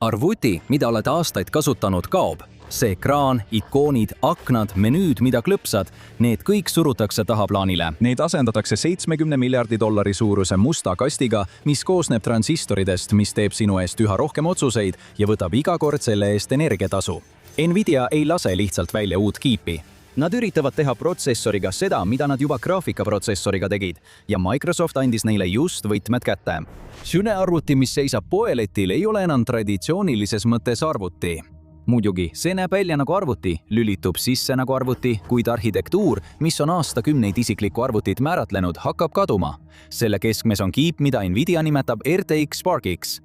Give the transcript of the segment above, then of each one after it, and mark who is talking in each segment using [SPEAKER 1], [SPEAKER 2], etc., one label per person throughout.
[SPEAKER 1] Arvuti, mida oled aastaid kasutanud, kaob. See ekraan, ikoonid, aknad, menüüd, mida klõpsad, need kõik surutakse tahaplaanile.
[SPEAKER 2] Need asendatakse 70 miljardi dollari suuruse musta kastiga, mis koosneb transistoridest, mis teeb sinu eest üha rohkem otsuseid ja võtab iga kord selle eest energiatasu. Nvidia ei lase lihtsalt välja uut kiipi. Nad üritavad teha protsessoriga seda, mida nad juba graafikaprotsessoriga tegid, ja Microsoft andis neile just võtmed kätte. Sülearvuti, mis seisab poeletil, ei ole enam traditsioonilises mõttes arvuti. Muidugi, see näeb välja nagu arvuti, lülitub sisse nagu arvuti, kuid arhitektuur, mis on aastakümneid isiklikku arvutit määratlenud, hakkab kaduma. Selle keskmes on kiip, mida Nvidia nimetab RTX Spark-X.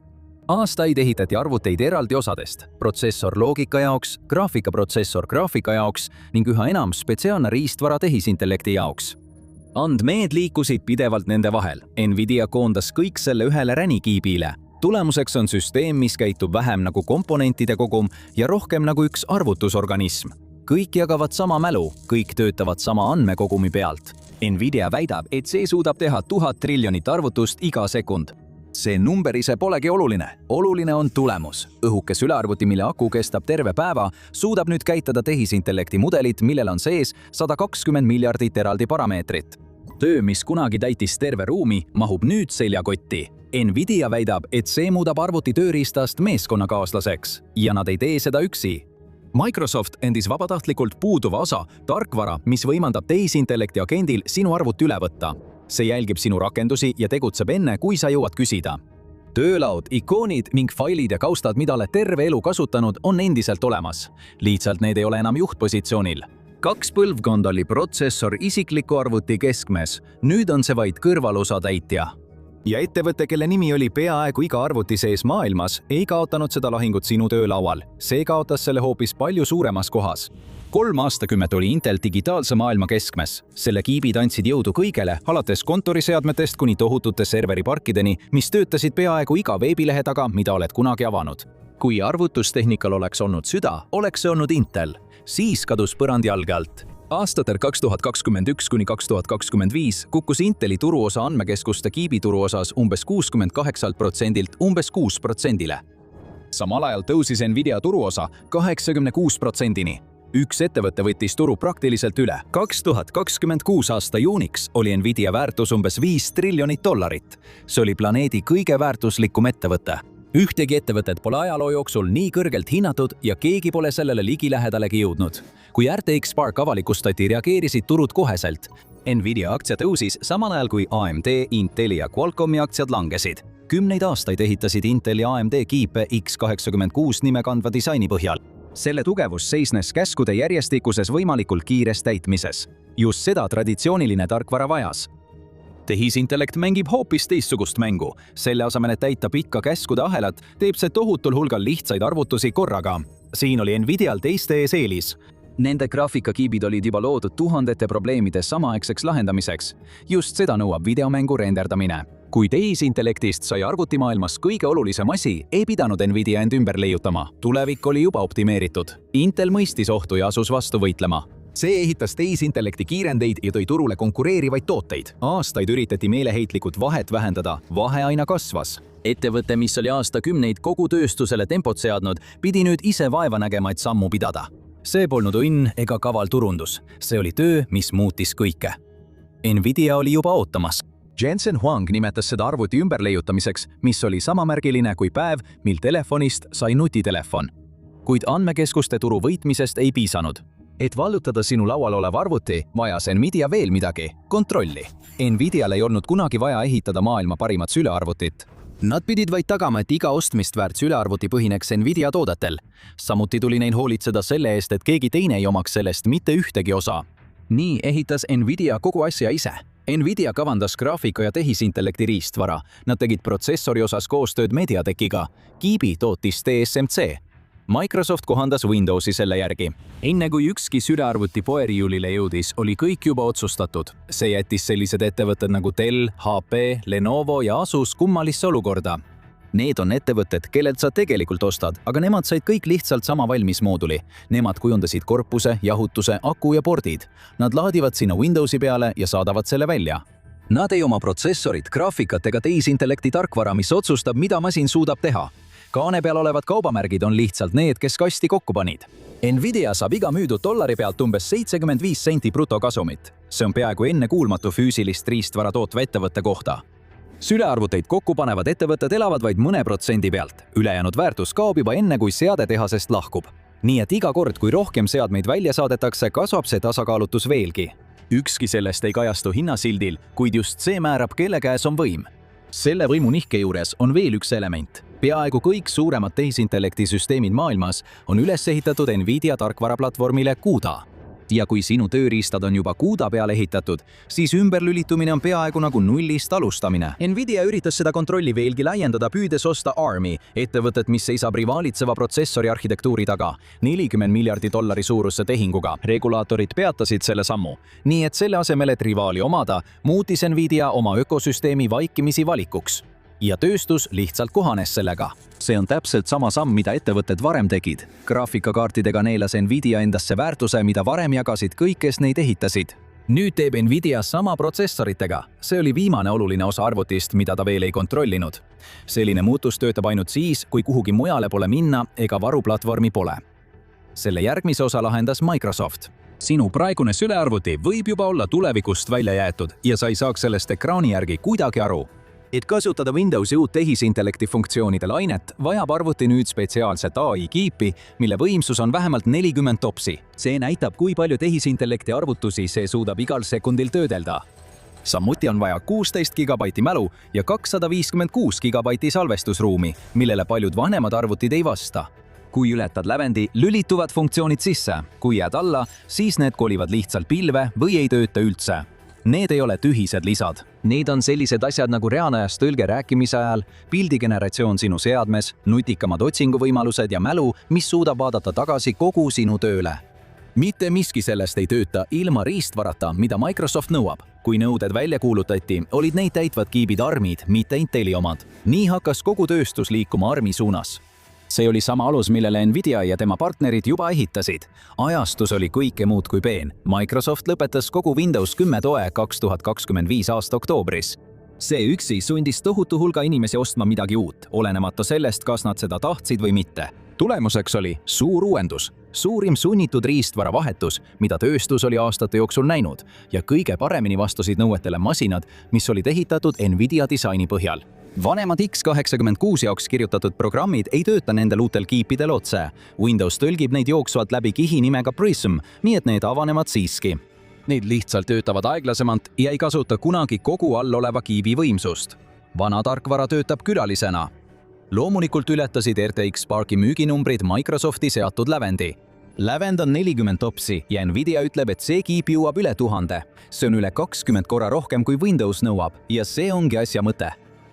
[SPEAKER 2] Aastaid ehitati arvuteid eraldi osadest, protsessor loogika jaoks, graafikaprotsessor graafika jaoks ning üha enam spetsiaalne riistvara tehisintellekti jaoks. Andmed liikusid pidevalt nende vahel. Nvidia koondas kõik selle ühele ränikiibile. Tulemuseks on süsteem, mis käitub vähem nagu komponentide kogum ja rohkem nagu üks arvutusorganism. Kõik jagavad sama mälu, kõik töötavad sama andmekogumi pealt. Nvidia väidab, et see suudab teha 1000 triljonit arvutust iga sekund. See number ise polegi oluline. Oluline on tulemus. Õhuke sülearvuti, mille aku kestab terve päeva, suudab nüüd käitada tehisintellekti mudelit, millel on sees 120 miljardit eraldi parameetrit. Töö, mis kunagi täitis terve ruumi, mahub nüüd seljakotti. Nvidia väidab, et see muudab arvuti tööriistast meeskonnakaaslaseks ja nad ei tee seda üksi. Microsoft endis vabatahtlikult puuduva osa, tarkvara, mis võimaldab tehisintellekti agendil sinu arvuti üle võtta. See jälgib sinu rakendusi ja tegutseb enne, kui sa jõuad küsida. Töölaud, ikoonid ning failid ja kaustad, mida oled terve elu kasutanud, on endiselt olemas. Lihtsalt need ei ole enam juhtpositsioonil. 2 põlvkonda oli protsessor isikliku arvuti keskmes. Nüüd on see vaid kõrvalosa täitja. Ja ettevõte, kelle nimi oli peaaegu iga arvuti sees maailmas, ei kaotanud seda lahingut sinu töölaual. See kaotas selle hoopis palju suuremas kohas. 3 aastakümmet oli Intel digitaalse maailma keskmes. Selle kiibid andsid jõudu kõigele, alates kontoriseadmetest kuni tohutute serveriparkideni, mis töötasid peaaegu iga veebilehe taga, mida oled kunagi avanud. Kui arvutustehnikal oleks olnud süda, oleks see olnud Intel. Siis kadus põrand jalge alt. Aastatel 2021 kuni 2025 kukkus Inteli turuosa andmekeskuste kiibi turuosas umbes 68%-lt umbes 6%-le. Samal ajal tõusis Nvidia turuosa 86%-ni. Üks ettevõte võttis turu praktiliselt üle. 2026 aasta juuniks oli Nvidia väärtus umbes 5 triljonit dollarit. See oli planeedi kõige väärtuslikum ettevõte. Ühtegi ettevõtet pole ajaloo jooksul nii kõrgelt hinnatud ja keegi pole sellele ligilähedalegi jõudnud. Kui RTX Spark avalikustati, reageerisid turud koheselt. Nvidia aktsia tõusis samal ajal kui AMD, Inteli ja Qualcommi aktsiad langesid. 10 aastaid ehitasid Intel ja AMD kiipe X86 nime kandva disaini põhjal. Selle tugevus seisnes käskude järjestikuses võimalikult kiires täitmises. Just seda traditsiooniline tarkvara vajas. Tehisintellekt mängib hoopis teistsugust mängu. Selle asemel, et täita pikka käskude ahelat, teeb see tohutul hulgal lihtsaid arvutusi korraga. Siin oli Nvidial teiste ees eelis. Nende graafikakiibid olid juba loodud tuhandete probleemide samaaegseks lahendamiseks. Just seda nõuab videomängu renderdamine. Kui tehisintellektist sai arvutimaailmas kõige olulisem asi, ei pidanud Nvidia end ümber leiutama. Tulevik oli juba optimeeritud. Intel mõistis ohtu ja asus vastu võitlema. See ehitas tehisintellekti kiirendeid ja tõi turule konkureerivaid tooteid. Aastaid üritati meeleheitlikult vahet vähendada, vahe aina kasvas. Ettevõte, mis oli aastakümneid kogu tööstusele tempot seadnud, pidi nüüd ise vaeva nägema, et sammu pidada. See polnud õnn ega kaval turundus. See oli töö, mis muutis kõike. Nvidia oli juba ootamas. Jensen Huang nimetas seda arvuti ümberleiutamiseks, mis oli samamärgiline kui päev, mil telefonist sai nutitelefon. Kuid andmekeskuste turu võitmisest ei piisanud. Et vallutada sinu laual olev arvuti, vajas Nvidia veel midagi – kontrolli. Nvidial ei olnud kunagi vaja ehitada maailma parimat sülearvutit. Nad pidid vaid tagama, et iga ostmist väärt sülearvuti põhineks Nvidia toodetel. Samuti tuli neil hoolitseda selle eest, et keegi teine ei omaks sellest mitte ühtegi osa. Nii ehitas Nvidia kogu asja ise. Nvidia kavandas graafika ja tehisintellekti riistvara. Nad tegid protsessori osas koostööd Mediatekiga. Kiibi tootis TSMC. Microsoft kohandas Windowsi selle järgi. Enne kui ükski sülearvuti poeriiulile jõudis, oli kõik juba otsustatud. See jättis sellised ettevõtted nagu Dell, HP, Lenovo ja Asus kummalisse olukorda. Need on ettevõtted, kellelt sa tegelikult ostad, aga nemad said kõik lihtsalt sama valmis mooduli. Nemad kujundasid korpuse, jahutuse, aku ja pordid. Nad laadivad sinna Windowsi peale ja saadavad selle välja. Nad ei oma protsessorit, graafikat ega tehisintellekti tarkvara, mis otsustab, mida masin suudab teha. kaane peal olevad kaubamärgid on lihtsalt need, kes kasti kokku panid. Nvidia saab iga müüdud dollari pealt umbes 75 senti brutokasumit. See on peaaegu ennekuulmatu füüsilist riistvara tootva ettevõtte kohta. Sülearvuteid kokku panevad ettevõtted elavad vaid mõne protsendi pealt. Ülejäänud väärtus kaob juba enne, kui seade tehasest lahkub. Nii et iga kord, kui rohkem seadmeid välja saadetakse, kasvab see tasakaalutus veelgi. Ükski sellest ei kajastu hinnasildil, kuid just see määrab, kelle käes on võim. Selle võimunihke juures on veel üks element. Peaaegu kõik suuremad tehisintellekti süsteemid maailmas on üles ehitatud Nvidia tarkvaraplatvormile CUDA. Ja kui sinu tööriistad on juba CUDA peale ehitatud, siis ümberlülitumine on peaaegu nagu nullist alustamine. Nvidia üritas seda kontrolli veelgi laiendada, püüdes osta ARMi, ettevõtet, mis seisab rivaalitseva protsessori arhitektuuri taga, 40 miljardi dollari suurusse tehinguga. Regulaatorid peatasid selle sammu. Nii et selle asemel, et rivaali omada, muutis Nvidia oma ökosüsteemi vaikimisi valikuks. Ja tööstus lihtsalt kohanes sellega. See on täpselt sama samm, mida ettevõtted varem tegid. Graafikakaartidega neelas Nvidia endasse väärtuse, mida varem jagasid kõik, kes neid ehitasid. Nüüd teeb Nvidia sama protsessoritega. See oli viimane oluline osa arvutist, mida ta veel ei kontrollinud. Selline muutus töötab ainult siis, kui kuhugi mujale pole minna ega varuplatvormi pole. Selle järgmise osa lahendas Microsoft. Sinu praegune sülearvuti võib juba olla tulevikust välja jäetud ja sa ei saaks sellest ekraani järgi kuidagi aru. Et kasutada Windowsi uut tehisintellekti funktsioonide lainet, vajab arvuti nüüd spetsiaalset AI-kiipi, mille võimsus on vähemalt 40 topsi. See näitab, kui palju tehisintellekti arvutusi see suudab igal sekundil töödelda. Samuti on vaja 16 gigabaiti mälu ja 256 gigabaiti salvestusruumi, millele paljud vanemad arvutid ei vasta. Kui ületad lävendi, lülituvad funktsioonid sisse. Kui jääd alla, siis need kolivad lihtsalt pilve või ei tööta üldse. Need ei ole tühised lisad. Need on sellised asjad nagu reaalajas tõlge rääkimise ajal, pildigeneratsioon sinu seadmes, nutikamad otsinguvõimalused ja mälu, mis suudab vaadata tagasi kogu sinu tööle. Mitte miski sellest ei tööta ilma riistvarata, mida Microsoft nõuab. Kui nõuded välja kuulutati, olid neid täitvad kiibid ARMid, mitte Inteli omad. Nii hakkas kogu tööstus liikuma ARMi suunas. See oli sama alus, millele Nvidia ja tema partnerid juba ehitasid. Ajastus oli kõike muud kui peen. Microsoft lõpetas kogu Windows 10 toe 2025 aasta oktoobris. See üksi sundis tohutu hulga inimesi ostma midagi uut, olenemata sellest, kas nad seda tahtsid või mitte. Tulemuseks oli suur uuendus, suurim sunnitud riistvara vahetus, mida tööstus oli aastate jooksul näinud, ja kõige paremini vastusid nõuetele masinad, mis olid ehitatud Nvidia disaini põhjal. Vanemad x86 jaoks kirjutatud programmid ei tööta nendel uutel kiipidel otse. Windows tõlgib neid jooksvalt läbi kihi nimega Prism, nii et need avanevad siiski. Need lihtsalt töötavad aeglasemalt ja ei kasuta kunagi kogu all oleva kiibi võimsust. Vana tarkvara töötab külalisena. Loomulikult ületasid RTX Sparki müüginumbrid Microsofti seatud lävendi. Lävend on 40 topsi ja Nvidia ütleb, et see kiip jõuab üle 1000. See on üle 20 korra rohkem kui Windows nõuab ja see ongi asja mõte.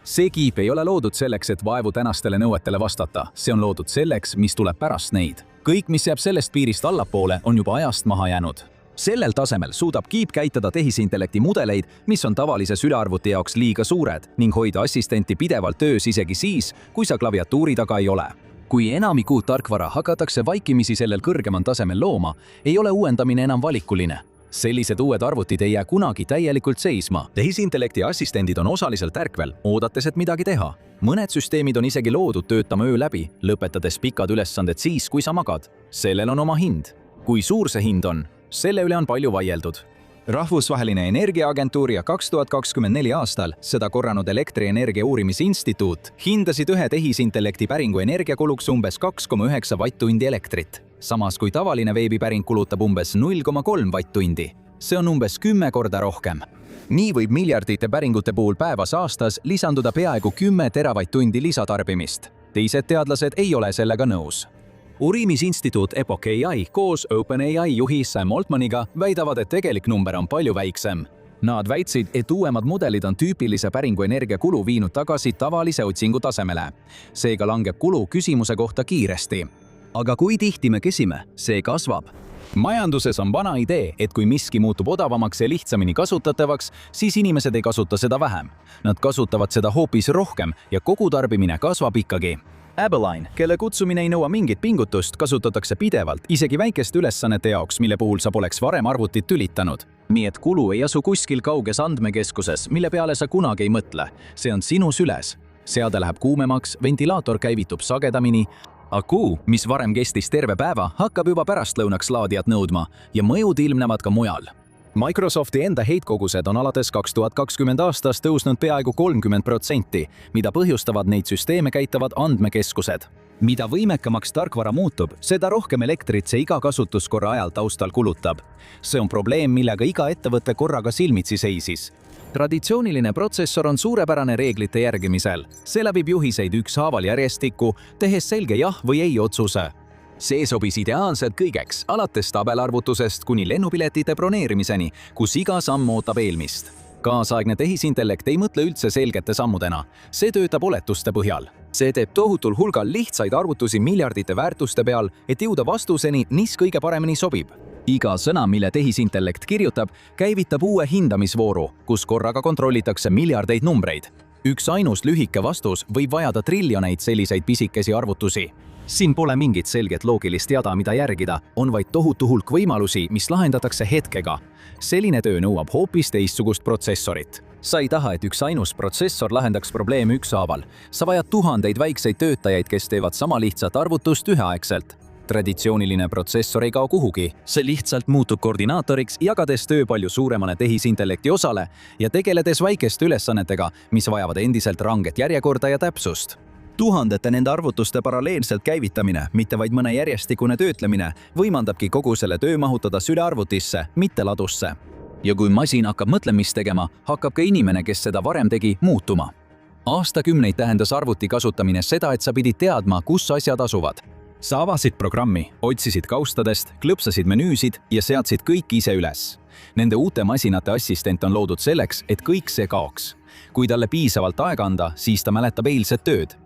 [SPEAKER 2] See kiip ei ole loodud selleks, et vaevu tänastele nõuetele vastata. See on loodud selleks, mis tuleb pärast neid. Kõik, mis jääb sellest piirist allapoole, on juba ajast maha jäänud. Sellel tasemel suudab kiip käitada tehisintellekti mudeleid, mis on tavalise sülearvuti jaoks liiga suured ning hoida assistenti pidevalt töös isegi siis, kui sa klaviatuuri taga ei ole. Kui enamik uut tarkvara hakatakse vaikimisi sellel kõrgemal tasemel looma, ei ole uuendamine enam valikuline. Sellised uued arvutid ei jää kunagi täielikult seisma. Tehisintellekti assistendid on osaliselt ärkvel, oodates, et midagi teha. Mõned süsteemid on isegi loodud töötama öö läbi, lõpetades pikad ülesanded siis, kui sa magad. Sellel on oma hind. Kui suur see hind on, selle üle on palju vaieldud. Rahvusvaheline Energiaagentuur ja 2024 aastal seda korranud Elektrienergia uurimisinstituut hindasid ühe tehisintellekti päringu energiakuluks umbes 2,9 vatt-tundi elektrit. Samas kui tavaline veebipäring kulutab umbes 0,3 vatt-tundi. See on umbes 10 korda rohkem. Nii võib miljardite päringute puhul päevas aastas lisanduda peaaegu 10 teravatt-tundi lisatarbimist. Teised teadlased ei ole sellega nõus. Uurimisinstituut Epoch AI koos OpenAI juhi Sam Altmaniga väidavad, et tegelik number on palju väiksem. Nad väitsid, et uuemad mudelid on tüüpilise päringu energiakulu viinud tagasi tavalise otsingu tasemele. Seega langeb kulu küsimuse kohta kiiresti. Aga kui tihti me kesime, see kasvab. Majanduses on vana idee, et kui miski muutub odavamaks ja lihtsamini kasutatavaks, siis inimesed ei kasuta seda vähem. Nad kasutavad seda hoopis rohkem ja kogu tarbimine kasvab ikkagi. Abeline, kelle kutsumine ei nõua mingit pingutust, kasutatakse pidevalt, isegi väikeste ülesannete jaoks, mille puhul sa poleks varem arvutit tülitanud. Nii et kulu ei asu kuskil kauges andmekeskuses, mille peale sa kunagi ei mõtle. See on sinu süles. seade läheb kuumemaks, ventilaator käivitub sagedamini, akuu, mis varem kestis terve päeva, hakkab juba pärastlõunaks laadijat nõudma ja mõjud ilmnevad ka mujal. Microsofti enda heitkogused on alates 2020 aastast tõusnud peaaegu 30%, mida põhjustavad neid süsteeme käitavad andmekeskused. Mida võimekamaks tarkvara muutub, seda rohkem elektrit see iga kasutuskorra ajal taustal kulutab. See on probleem, millega iga ettevõte korraga silmitsi seisis. Traditsiooniline protsessor on suurepärane reeglite järgimisel. See läbib juhiseid ükshaaval järjestikku, tehes selge jah või ei otsuse. See sobis ideaalselt kõigeks, alates tabelarvutusest kuni lennupiletite broneerimiseni, kus iga samm ootab eelmist. Kaasaegne tehisintellekt ei mõtle üldse selgete sammudena. See töötab oletuste põhjal. See teeb tohutul hulgal lihtsaid arvutusi miljardite väärtuste peal, et jõuda vastuseni, mis kõige paremini sobib. Iga sõna, mille tehisintellekt kirjutab, käivitab uue hindamisvooru, kus korraga kontrollitakse miljardeid numbreid. Üks ainus lühike vastus võib vajada triljoneid selliseid pisikesi arvutusi. Siin pole mingit selget loogilist jada, mida järgida, on vaid tohutu hulk võimalusi, mis lahendatakse hetkega. Selline töö nõuab hoopis teistsugust protsessorit. Sa ei taha, et üks ainus protsessor lahendaks probleeme ükshaaval. Sa vajad tuhandeid väikseid töötajaid, kes teevad sama lihtsat arvutust üheaegselt. Traditsiooniline protsessor ei kao kuhugi. See lihtsalt muutub koordinaatoriks, jagades töö palju suuremale tehisintellekti osale ja tegeledes väikeste ülesannetega, mis vajavad endiselt ranget järjekorda ja täpsust. Tuhandete nende arvutuste paralleelselt käivitamine, mitte vaid mõne järjestikune töötlemine, võimaldabki kogu selle töö mahutada sülearvutisse, mitte ladusse. Ja kui masin hakkab mõtlemist tegema, hakkab ka inimene, kes seda varem tegi, muutuma. Aastakümneid tähendas arvuti kasutamine seda, et sa pidid teadma, kus asjad asuvad. Sa avasid programmi, otsisid kaustadest, klõpsasid menüüsid ja seadsid kõik ise üles. Nende uute masinate assistent on loodud selleks, et kõik see kaoks. Kui talle piisavalt aega anda, siis ta mäletab eilset tööd.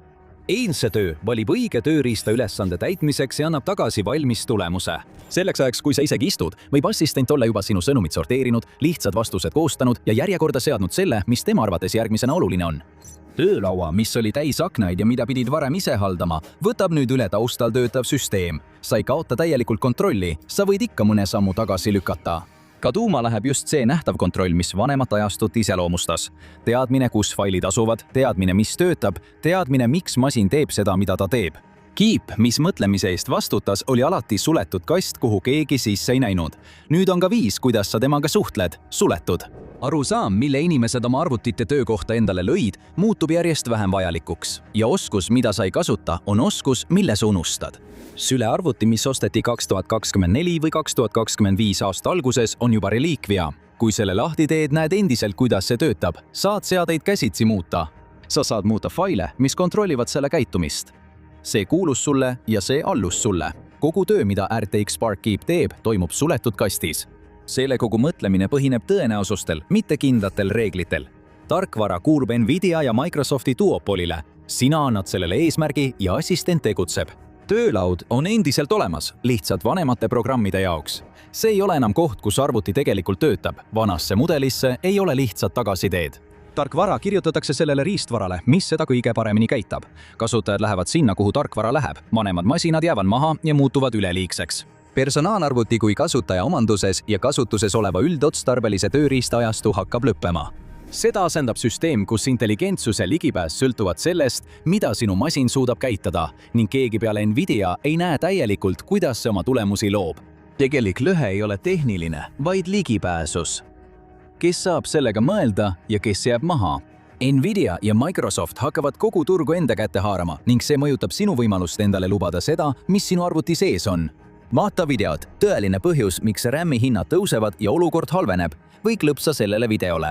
[SPEAKER 2] Eilse töö valib õige tööriista ülesande täitmiseks ja annab tagasi valmis tulemuse. Selleks ajaks, kui sa isegi istud, võib assistent olla juba sinu sõnumid sorteerinud, lihtsad vastused koostanud ja järjekorda seadnud selle, mis tema arvates järgmisena oluline on. Töölaua, mis oli täis aknaid ja mida pidid varem ise haldama, võtab nüüd üle taustal töötav süsteem. Sa ei kaota täielikult kontrolli, sa võid ikka mõne sammu tagasi lükata. Ka tuuma läheb just see nähtav kontroll, mis vanemat ajastut iseloomustas. Teadmine, kus failid asuvad, teadmine, mis töötab, teadmine, miks masin teeb seda, mida ta teeb. Kiip, mis mõtlemise eest vastutas, oli alati suletud kast, kuhu keegi sisse ei näinud. Nüüd on ka viis, kuidas sa temaga suhtled, suletud. Arusaam, mille inimesed oma arvutite töökohta endale lõid, muutub järjest vähem vajalikuks. Ja oskus, mida sa ei kasuta, on oskus, mille sa unustad. Sülearvuti, mis osteti 2024 või 2025 aasta alguses, on juba reliikvia. Kui selle lahti teed, näed endiselt, kuidas see töötab. Saad seadeid käsitsi muuta. Sa saad muuta faile, mis kontrollivad selle käitumist. See kuulus sulle ja see allus sulle. Kogu töö, mida RTX Spark Keep teeb, toimub suletud kastis. Selle kogu mõtlemine põhineb tõenäosustel, mitte kindlatel reeglitel. Tarkvara kuulub Nvidia ja Microsofti duopolile. Sina annad sellele eesmärgi ja assistent tegutseb. Töölaud on endiselt olemas, lihtsalt vanemate programmide jaoks. See ei ole enam koht, kus arvuti tegelikult töötab. Vanasse mudelisse ei ole lihtsat tagasiteed. Tarkvara kirjutatakse sellele riistvarale, mis seda kõige paremini käitab. Kasutajad lähevad sinna, kuhu tarkvara läheb. Vanemad masinad jäävad maha ja muutuvad üleliigseks. Personaalarvuti kui kasutaja omanduses ja kasutuses oleva üldotstarbelise tööriistaajastu hakkab lõppema. Seda asendab süsteem, kus intelligentsus ja ligipääs sõltuvad sellest, mida sinu masin suudab käitada ning keegi peale Nvidia ei näe täielikult, kuidas see oma tulemusi loob. Tegelik lõhe ei ole tehniline, vaid ligipääsus. Kes saab sellega mõelda ja kes jääb maha? Nvidia ja Microsoft hakkavad kogu turgu enda kätte haarama ning see mõjutab sinu võimalust endale lubada seda, mis sinu arvuti sees on. Vaata videot, tõeline põhjus, miks RAM-i hinnad tõusevad ja olukord halveneb, või klõpsa sellele videole.